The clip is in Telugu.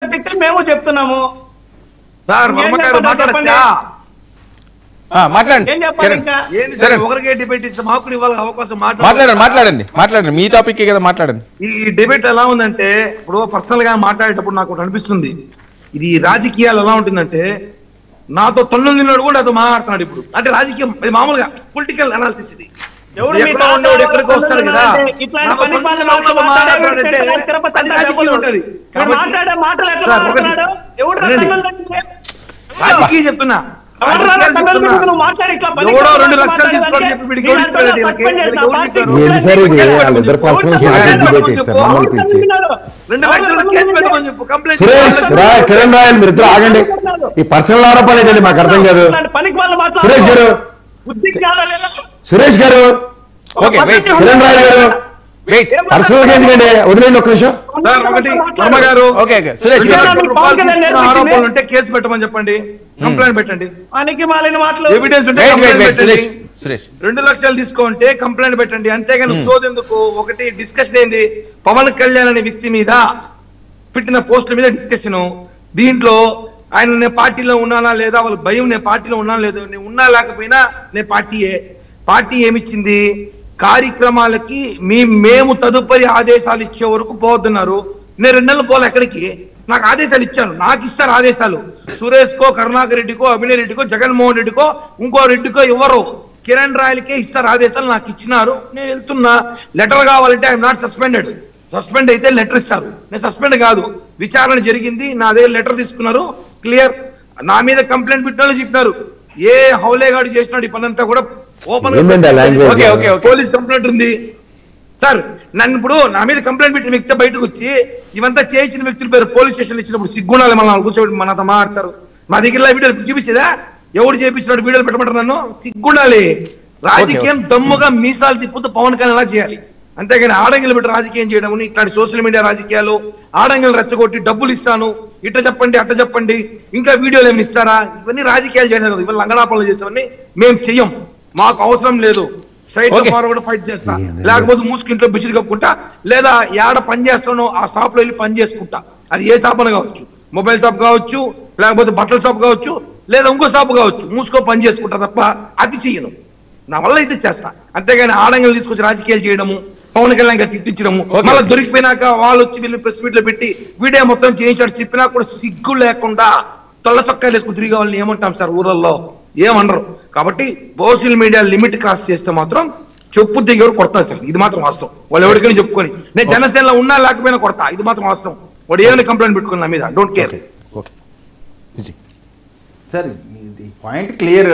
మేము చెప్తున్నాము సార్ మాట్లాడచ్చా మాట్లాడండి ఒకరికే డిబేట్ ఇస్తే మాకు ఇవ్వాలి అవకాశం మాట్లాడండి మీ టాపిక్ కదా మాట్లాడండి. ఈ డిబేట్ ఎలా ఉందంటే ఇప్పుడు పర్సనల్ గా మాట్లాడేటప్పుడు నాకు ఒకటి అనిపిస్తుంది, ఇది రాజకీయాలు ఎలా ఉంటుందంటే నాతో తన్నులు నిన్నాడు కూడా నాతో మాట్లాడుతున్నాడు ఇప్పుడు. అంటే రాజకీయం ఇది మామూలుగా పొలిటికల్ అనాలిసిస్. ఇది ఎక్కడో ఉండేవాడు ఎక్కడికి వస్తాడు కదా, రాజకీయం చెప్తున్నా. ఎవడో 2 లక్షలు తీసుకొని చెప్పి 2 లక్షలు కేసు పెట్టమని చెప్పు, కంప్లైంట్. కిరణ్ రాయల్ మీరు ఇద్దరు ఆగండి. ఈ పర్సనల్ ఆరోపణలు ఏంటండి మాకు అర్థం కాదు. సురేష్ గారు కిరణ్ రాయల్ గారు పర్సనల్ గా ఎందుకండి, వదిలేండి ఒక్క నిమిషం. వర్మ గారు ఆరోపణలు ఉంటే కేసు పెట్టమని చెప్పండి, కంప్లైంట్ పెట్టండి. ఎవిడెన్స్ ఉంటే 2 లక్షలు తీసుకుంటే కంప్లైంట్ పెట్టండి, అంతేగాని సోదెందుకు. ఒకటి డిస్కషన్ ఏంది, పవన్ కళ్యాణ్ అనే వ్యక్తి మీద పెట్టిన పోస్టుల మీద డిస్కషన్. దీంట్లో ఆయన నేను పార్టీలో ఉన్నానా లేదా, వాళ్ళ భయం నేను పార్టీలో ఉన్నానా లేదు, నేను ఉన్నా లేకపోయినా నేను పార్టీ ఏమిచ్చింది, కార్యక్రమాలకి మేము తదుపరి ఆదేశాలు ఇచ్చే వరకు పోతున్నారు. నేను 2 నెలలు పోలే ఎక్కడికి, నాకు ఆదేశాలు ఇచ్చాను, నాకు ఇస్తారు ఆదేశాలు. సురేష్ కో, కరుణాకర్ రెడ్డికో, అభినయ్ రెడ్డికో, జగన్మోహన్ రెడ్డికో, ఇంకో రెడ్డికో ఎవరో, కిరణ్ రాయల్కే ఇస్తారు ఆదేశాలు, నాకు ఇచ్చినారు. నేను వెళ్తున్నా. లెటర్ కావాలంటే ఐఎమ్ నాట్ సస్పెండెడ్. సస్పెండ్ అయితే లెటర్ ఇస్తారు, నేను సస్పెండ్ కాదు. విచారణ జరిగింది, నా దగ్గర లెటర్ తీసుకున్నారు, క్లియర్. నా మీద కంప్లైంట్ పెట్టిన చెప్పినారు, ఏ హౌలేగాడు చేసినాడు ఈ పనంతా కూడా ఓపెన్ పోలీస్ కంప్లైంట్ ఉంది సార్. నన్ను ఇప్పుడు నా మీద కంప్లైంట్ పెట్టిన వ్యక్తి బయటకు వచ్చి ఇవంతా చేయించిన వ్యక్తుల పేరు పోలీస్ స్టేషన్ ఇచ్చినప్పుడు సిగ్గుండాలి, మళ్ళీ కూర్చోబెట్టి మనతో మాట్లాడతారు. మా దగ్గర వీడియోలు చూపించేదా, ఎవడు చేయించినాడు వీడియోలు పెట్టమంటారు, నన్ను సిగ్గుండాలి. రాజకీయం దమ్ముగా మీసాలు తిప్పుతూ పవన్ కళ్యాణ్ అలా చేయాలి, అంతేగాని ఆడంగిలు పెట్టి రాజకీయం చేయడం, ఇట్లాంటి సోషల్ మీడియా రాజకీయాలు, ఆడంగిలు రెచ్చగొట్టి డబ్బులు ఇస్తాను, ఇట్ట చెప్పండి అట్ట చెప్పండి, ఇంకా వీడియోలు ఏమైనా ఇస్తారా, ఇవన్నీ రాజకీయాలు చేయడం కదా. ఇవన్నీ లంగడాపనలు చేసేవన్నీ మేము చెయ్యం, మాకు అవసరం లేదు. స్ట్రైట్ ఫార్వర్డ్ ఫైట్ చేస్తా, లేకపోతే మూసుకు ఇంట్లో బిచ్చిరి కప్పుకుంటా, లేదా ఏడ పని చేస్తానో ఆ షాప్ లో వెళ్ళి పని చేసుకుంటా. అది ఏ షాప్ అని కావచ్చు, మొబైల్ షాప్ కావచ్చు, లేకపోతే బట్టల షాప్ కావచ్చు, లేదా ఇంకో షాప్ కావచ్చు, మూసుకో పని చేసుకుంటా తప్ప అది చెయ్యను. నా వల్ల ఇది చేస్తా, అంతేగాని ఆడంగలు తీసుకొచ్చి రాజకీయాలు చేయడము, పవన్ కళ్యాణ్ గారు తిట్టించడము, మళ్ళీ దొరికిపోయినాక వాళ్ళు వచ్చి వీళ్ళు ప్రెస్ మీట్ లో పెట్టి వీడియో మొత్తం చేయించాడు చెప్పినా కూడా సిగ్గు లేకుండా తొల్ల చొక్కాయలు వేసుకుని తిరిగే వాళ్ళని ఏమంటాం సార్, ఊళ్ళల్లో ఏమనరు. కాబట్టి సోషల్ మీడియా లిమిట్ క్రాస్ చేస్తే మాత్రం చెప్పు దిగేవారు కొడతా సార్, ఇది మాత్రం వాస్తవం. వాళ్ళు ఎవరికైనా చెప్పుకొని నేను జనసేనలో ఉన్నా లేకపోయినా కొడతా, ఇది మాత్రం వాస్తవం. వాడు ఏమైనా కంప్లైంట్ పెట్టుకుని నా మీద, don't care sir. Point clear.